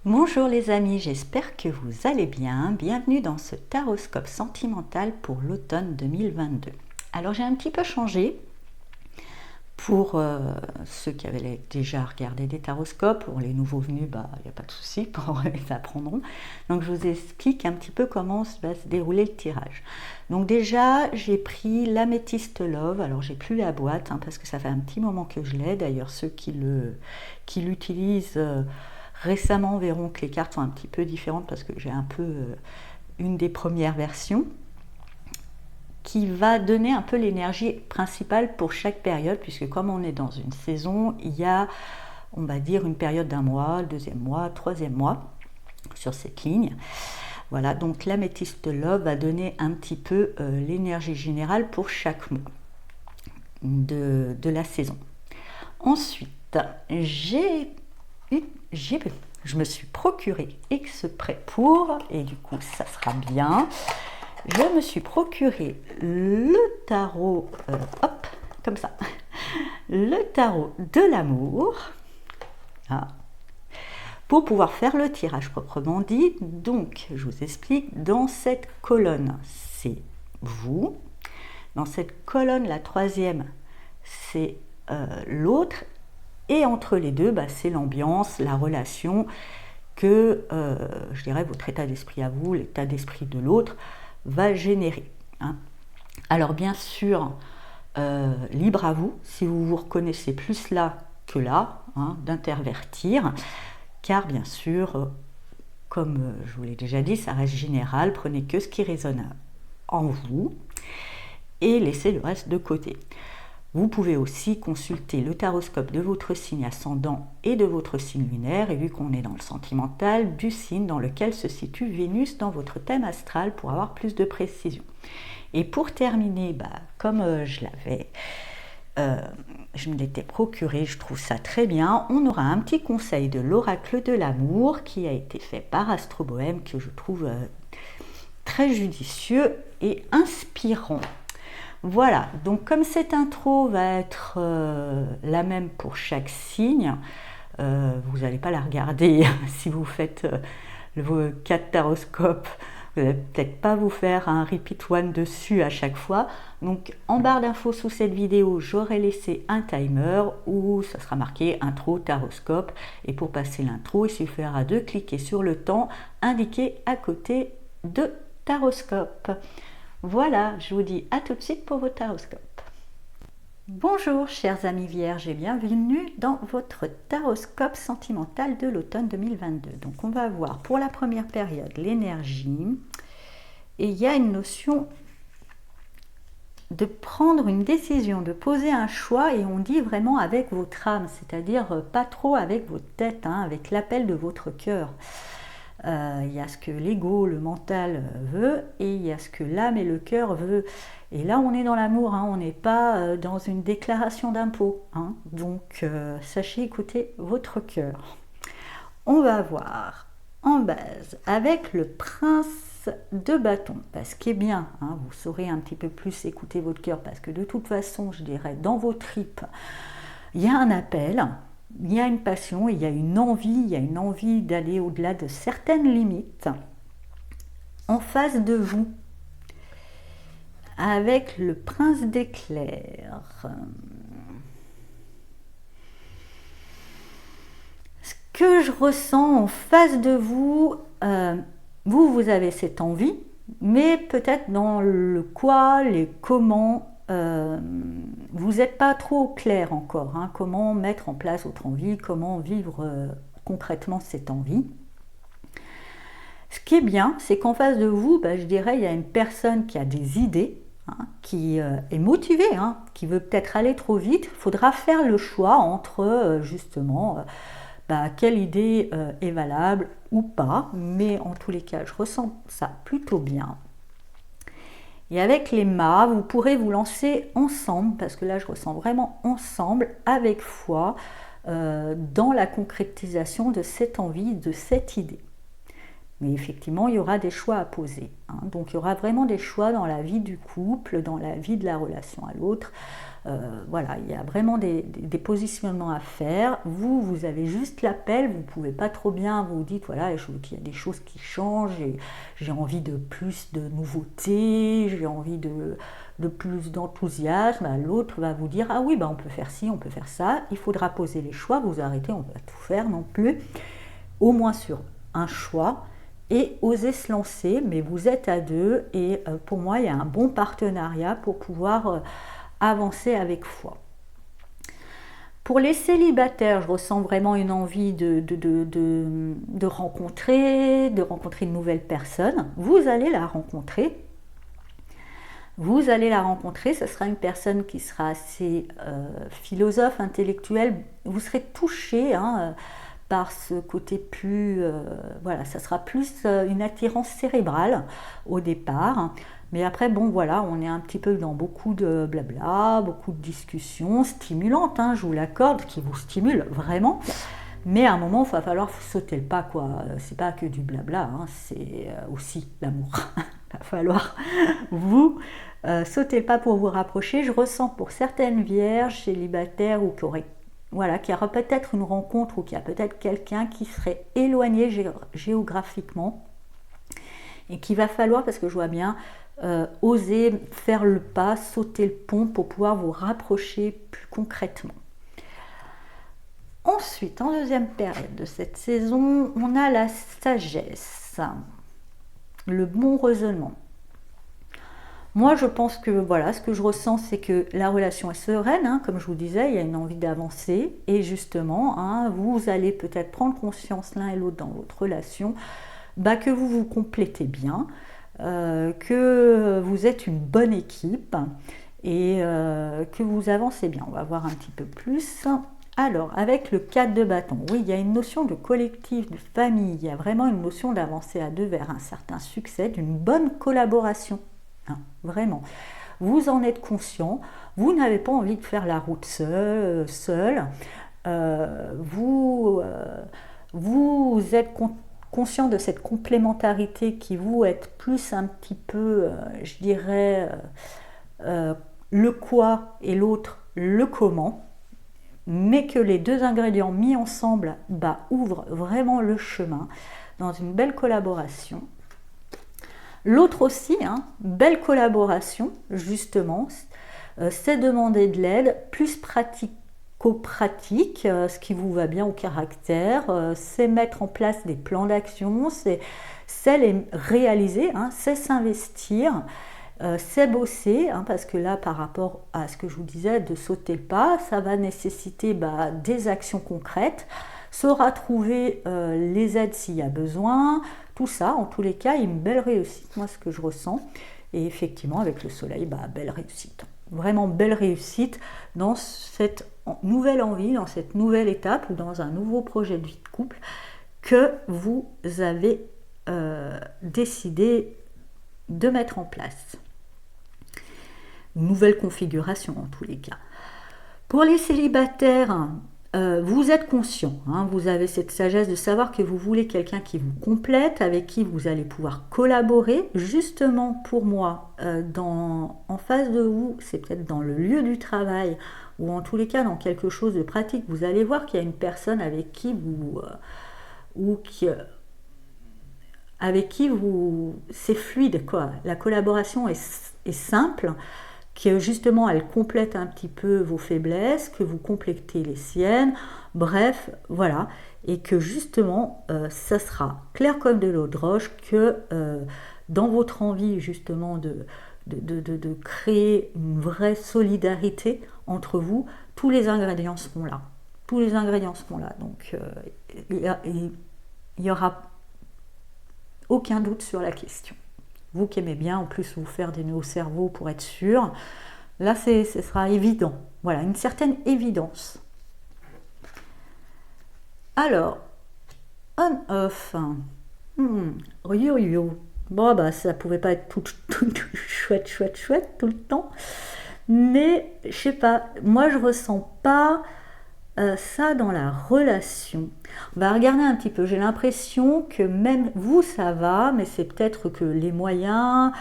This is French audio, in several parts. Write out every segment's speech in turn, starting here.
Bonjour les amis, j'espère que vous allez bien. Bienvenue dans ce taroscope sentimental pour l'automne 2022. Alors j'ai un petit peu changé pour ceux qui avaient déjà regardé des taroscopes. Pour les nouveaux venus, il n'y a pas de souci, ils apprendront. Donc je vous explique un petit peu comment va se dérouler le tirage. Donc déjà j'ai pris l'améthyste Love. Alors j'ai plus la boîte parce que ça fait un petit moment que je l'ai. D'ailleurs ceux qui l'utilisent récemment verront que les cartes sont un petit peu différentes parce que j'ai un peu une des premières versions qui va donner un peu l'énergie principale pour chaque période, puisque comme on est dans une saison, il y a, on va dire, une période d'un mois, le deuxième mois, troisième mois sur cette ligne. Voilà, donc l'améthyste Love va donner un petit peu l'énergie générale pour chaque mois de la saison. Ensuite, je me suis procuré exprès pour, et du coup ça sera bien, je me suis procuré le tarot, comme ça, le tarot de l'amour, pour pouvoir faire le tirage proprement dit. Donc je vous explique, dans cette colonne c'est vous, dans cette colonne la troisième c'est l'autre, et entre les deux, c'est l'ambiance, la relation que, je dirais, votre état d'esprit à vous, l'état d'esprit de l'autre, va générer. Alors bien sûr, libre à vous, si vous vous reconnaissez plus là que là, d'intervertir, car bien sûr, comme je vous l'ai déjà dit, ça reste général, prenez que ce qui résonne en vous et laissez le reste de côté. Vous pouvez aussi consulter le taroscope de votre signe ascendant et de votre signe lunaire, et vu qu'on est dans le sentimental, du signe dans lequel se situe Vénus dans votre thème astral pour avoir plus de précision. Et pour terminer, comme je me l'étais procuré, je trouve ça très bien, on aura un petit conseil de l'oracle de l'amour qui a été fait par Astro Bohème, que je trouve très judicieux et inspirant. Voilà, donc comme cette intro va être la même pour chaque signe, vous n'allez pas la regarder si vous faites vos 4 taroscopes, vous n'allez peut-être pas vous faire un repeat one dessus à chaque fois. Donc en barre d'infos sous cette vidéo, j'aurai laissé un timer où ça sera marqué intro taroscope, et pour passer l'intro, il suffira de cliquer sur le temps indiqué à côté de taroscope. Voilà, je vous dis à tout de suite pour vos taroscopes. Bonjour chers amis vierges et bienvenue dans votre taroscope sentimental de l'automne 2022. Donc on va voir pour la première période l'énergie, et il y a une notion de prendre une décision, de poser un choix, et on dit vraiment avec votre âme, c'est-à-dire pas trop avec votre tête, avec l'appel de votre cœur. Il y a ce que l'ego, le mental veut, et il y a ce que l'âme et le cœur veut. Et là on est dans l'amour, on n'est pas dans une déclaration d'impôt, donc sachez écouter votre cœur. On va voir en base avec le prince de bâton, parce qu'il est bien, vous saurez un petit peu plus écouter votre cœur, parce que de toute façon, je dirais, dans vos tripes, il y a un appel, il y a une passion, il y a une envie d'aller au-delà de certaines limites. En face de vous, avec le prince d'éclairs, ce que je ressens en face de vous, vous avez cette envie, mais peut-être dans le quoi, les comment, vous n'êtes pas trop au clair encore, comment mettre en place votre envie, comment vivre concrètement cette envie. Ce qui est bien, c'est qu'en face de vous, je dirais, il y a une personne qui a des idées, qui est motivée, qui veut peut-être aller trop vite. Il faudra faire le choix entre justement quelle idée est valable ou pas, mais en tous les cas, je ressens ça plutôt bien. Et avec les mâts, vous pourrez vous lancer ensemble, parce que là je ressens vraiment ensemble, avec foi, dans la concrétisation de cette envie, de cette idée. Mais effectivement, il y aura des choix à poser. Donc il y aura vraiment des choix dans la vie du couple, dans la vie de la relation à l'autre. Voilà, il y a vraiment des positionnements à faire. Vous avez juste l'appel, vous ne pouvez pas trop bien, vous dites, voilà, il y a des choses qui changent, j'ai envie de plus de nouveautés, j'ai envie de plus d'enthousiasme. L'autre va vous dire, ah oui, on peut faire ci, on peut faire ça, il faudra poser les choix, vous arrêtez, on ne va pas tout faire non plus, au moins sur un choix, et oser se lancer, mais vous êtes à deux, et pour moi, il y a un bon partenariat pour pouvoir avancer avec foi. Pour les célibataires, je ressens vraiment une envie de rencontrer une nouvelle personne. Vous allez la rencontrer. Ce sera une personne qui sera assez philosophe, intellectuelle. Vous serez touché par ce côté plus... voilà, ça sera plus une attirance cérébrale au départ. Mais après, bon voilà, on est un petit peu dans beaucoup de blabla, beaucoup de discussions stimulantes, je vous l'accorde, qui vous stimulent vraiment. Mais à un moment, il va falloir sauter le pas, quoi. C'est pas que du blabla, c'est aussi l'amour. Il va falloir vous sauter le pas pour vous rapprocher. Je ressens pour certaines vierges célibataires ou qui aura peut-être une rencontre ou qui a peut-être quelqu'un qui serait éloigné géographiquement et qu'il va falloir, parce que je vois bien, oser faire le pas, sauter le pont pour pouvoir vous rapprocher plus concrètement. Ensuite, en deuxième période de cette saison, on a la sagesse, le bon raisonnement. Moi, je pense que voilà, ce que je ressens, c'est que la relation est sereine, comme je vous disais, il y a une envie d'avancer, et justement, vous allez peut-être prendre conscience l'un et l'autre dans votre relation, que vous vous complétez bien, que vous êtes une bonne équipe et que vous avancez bien. On va voir un petit peu plus. Alors, avec le 4 de bâton, oui, il y a une notion de collectif, de famille, il y a vraiment une notion d'avancer à deux vers un certain succès, d'une bonne collaboration, vraiment. Vous en êtes conscient, vous n'avez pas envie de faire la route seul. Vous êtes conscient de cette complémentarité qui vous êtes plus un petit peu, je dirais, le quoi et l'autre le comment, mais que les deux ingrédients mis ensemble ouvrent vraiment le chemin dans une belle collaboration. L'autre aussi, belle collaboration, justement, c'est demander de l'aide, plus pratico-pratique, ce qui vous va bien au caractère, c'est mettre en place des plans d'action, c'est les réaliser, c'est s'investir, c'est bosser, parce que là, par rapport à ce que je vous disais, de sauter le pas, ça va nécessiter des actions concrètes, saura trouver les aides s'il y a besoin, tout ça, en tous les cas, une belle réussite, moi ce que je ressens, et effectivement avec le soleil, belle réussite, vraiment belle réussite dans cette nouvelle envie, dans cette nouvelle étape ou dans un nouveau projet de vie de couple que vous avez décidé de mettre en place. Une nouvelle configuration en tous les cas. Pour les célibataires, vous êtes conscient, vous avez cette sagesse de savoir que vous voulez quelqu'un qui vous complète, avec qui vous allez pouvoir collaborer. Justement pour moi, en face de vous, c'est peut-être dans le lieu du travail ou en tous les cas dans quelque chose de pratique, vous allez voir qu'il y a une personne avec qui c'est fluide, quoi. La collaboration est simple, que justement elle complète un petit peu vos faiblesses, que vous complétez les siennes, bref, voilà, et que justement ça sera clair comme de l'eau de roche, que dans votre envie justement de créer une vraie solidarité entre vous, tous les ingrédients seront là. Donc il y aura aucun doute sur la question. Vous qui aimez bien en plus vous faire des nœuds au cerveau pour être sûr, là ce sera évident. Voilà, une certaine évidence. Alors, on-off. Yo-yo. Bon, ça pouvait pas être tout chouette tout le temps. Mais, je sais pas, moi je ressens pas ça dans la relation. On va regarder un petit peu. J'ai l'impression que même vous, ça va, mais c'est peut-être que les moyens,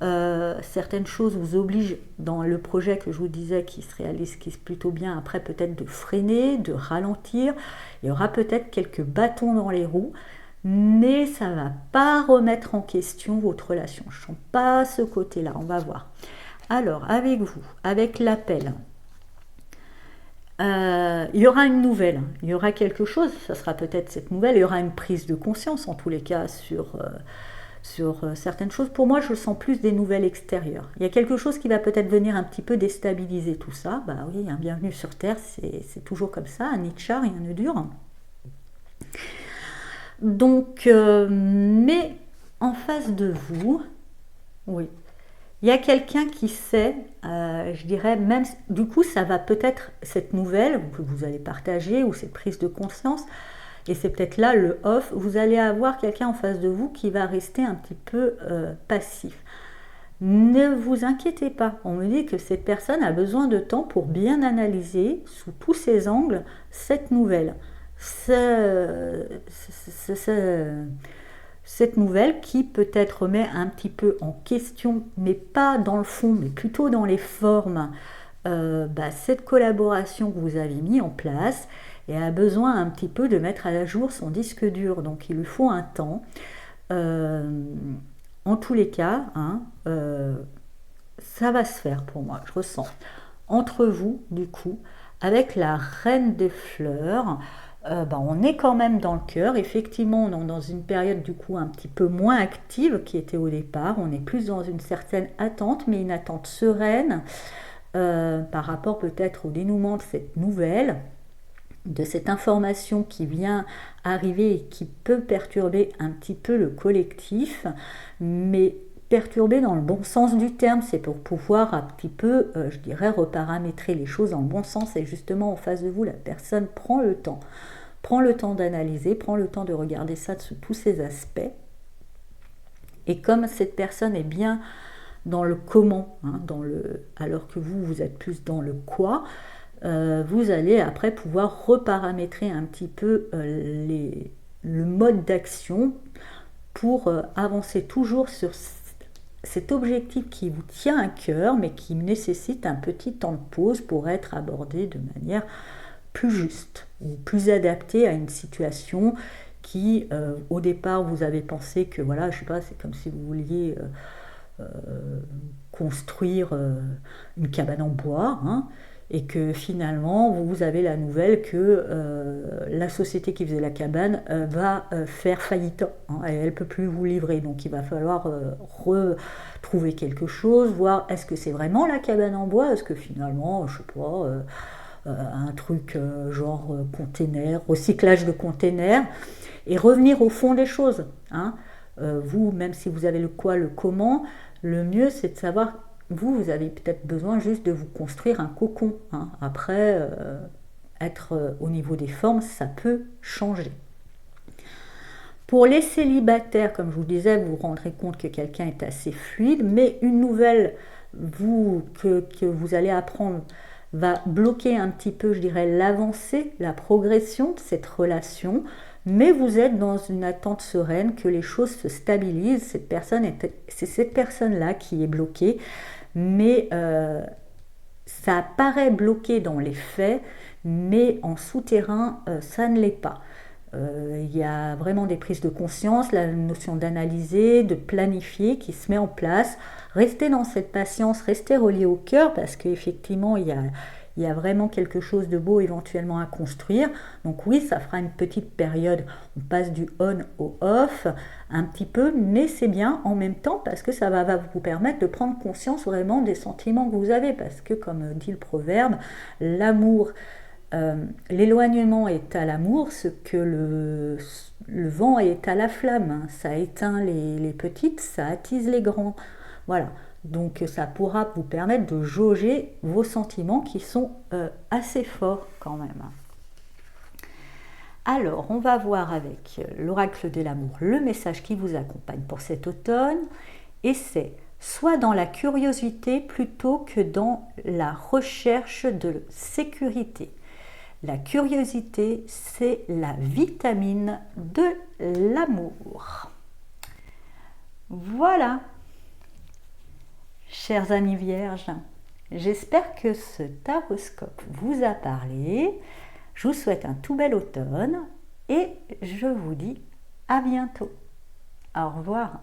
Certaines choses vous obligent dans le projet que je vous disais qui se réalise, qui se plutôt bien, après peut-être de freiner, de ralentir. Il y aura peut-être quelques bâtons dans les roues, mais ça ne va pas remettre en question votre relation. Je ne sens pas ce côté-là, on va voir. Alors, avec vous, avec l'appel, il y aura une nouvelle, il y aura quelque chose, ça sera peut-être cette nouvelle, il y aura une prise de conscience en tous les cas sur certaines choses. Pour moi, je sens plus des nouvelles extérieures. Il y a quelque chose qui va peut-être venir un petit peu déstabiliser tout ça. Bah oui, un bienvenue sur Terre, c'est toujours comme ça, un nid de chat, rien ne dure. Donc, mais en face de vous, oui, il y a quelqu'un qui sait, je dirais même, du coup, ça va peut-être, cette nouvelle que vous allez partager ou cette prise de conscience, et c'est peut-être là le off, vous allez avoir quelqu'un en face de vous qui va rester un petit peu passif. Ne vous inquiétez pas, on me dit que cette personne a besoin de temps pour bien analyser sous tous ses angles cette nouvelle. Cette nouvelle qui peut-être remet un petit peu en question, mais pas dans le fond, mais plutôt dans les formes, cette collaboration que vous avez mis en place, et a besoin un petit peu de mettre à la jour son disque dur. Donc il lui faut un temps. En tous les cas, ça va se faire pour moi, je ressens. Entre vous, du coup, avec la reine des fleurs, on est quand même dans le cœur. Effectivement, on est dans une période du coup un petit peu moins active qui était au départ. On est plus dans une certaine attente, mais une attente sereine par rapport peut-être au dénouement de cette nouvelle, de cette information qui vient arriver et qui peut perturber un petit peu le collectif, mais perturber dans le bon sens du terme, c'est pour pouvoir un petit peu, je dirais, reparamétrer les choses dans le bon sens, et justement en face de vous, la personne prend le temps d'analyser, prend le temps de regarder ça sous tous ses aspects, et comme cette personne est bien dans le comment, alors que vous êtes plus dans le quoi, vous allez après pouvoir reparamétrer un petit peu le mode d'action pour avancer toujours sur cet objectif qui vous tient à cœur, mais qui nécessite un petit temps de pause pour être abordé de manière plus juste ou plus adaptée à une situation qui, au départ, vous avez pensé que, voilà, je sais pas, c'est comme si vous vouliez construire une cabane en bois, et que finalement vous avez la nouvelle que la société qui faisait la cabane va faire faillite, et elle ne peut plus vous livrer, donc il va falloir retrouver quelque chose, voir est-ce que c'est vraiment la cabane en bois, est-ce que finalement, je sais pas, un truc genre container, recyclage de containers, et revenir au fond des choses. Vous, même si vous avez le quoi, le comment, le mieux c'est de savoir. Vous avez peut-être besoin juste de vous construire un cocon. Après, être au niveau des formes, ça peut changer. Pour les célibataires, comme je vous disais, vous vous rendrez compte que quelqu'un est assez fluide, mais une nouvelle que vous allez apprendre va bloquer un petit peu, je dirais, l'avancée, la progression de cette relation, mais vous êtes dans une attente sereine que les choses se stabilisent. C'est cette personne-là qui est bloquée, mais ça paraît bloqué dans les faits, mais en souterrain, ça ne l'est pas. Il y a vraiment des prises de conscience, la notion d'analyser, de planifier qui se met en place. Restez dans cette patience, restez relié au cœur, parce qu'effectivement, il y a vraiment quelque chose de beau éventuellement à construire. Donc oui, ça fera une petite période, on passe du on au off un petit peu, mais c'est bien en même temps parce que ça va vous permettre de prendre conscience vraiment des sentiments que vous avez, parce que comme dit le proverbe, l'amour, l'éloignement est à l'amour ce que le vent est à la flamme. Ça éteint les petites, ça attise les grands. Voilà. Donc ça pourra vous permettre de jauger vos sentiments qui sont assez forts quand même. Alors, on va voir avec l'oracle de l'amour le message qui vous accompagne pour cet automne. Et c'est soit dans la curiosité plutôt que dans la recherche de sécurité. La curiosité, c'est la vitamine de l'amour. Voilà. Chers amis vierges, j'espère que ce taroscope vous a parlé. Je vous souhaite un tout bel automne et je vous dis à bientôt. Au revoir.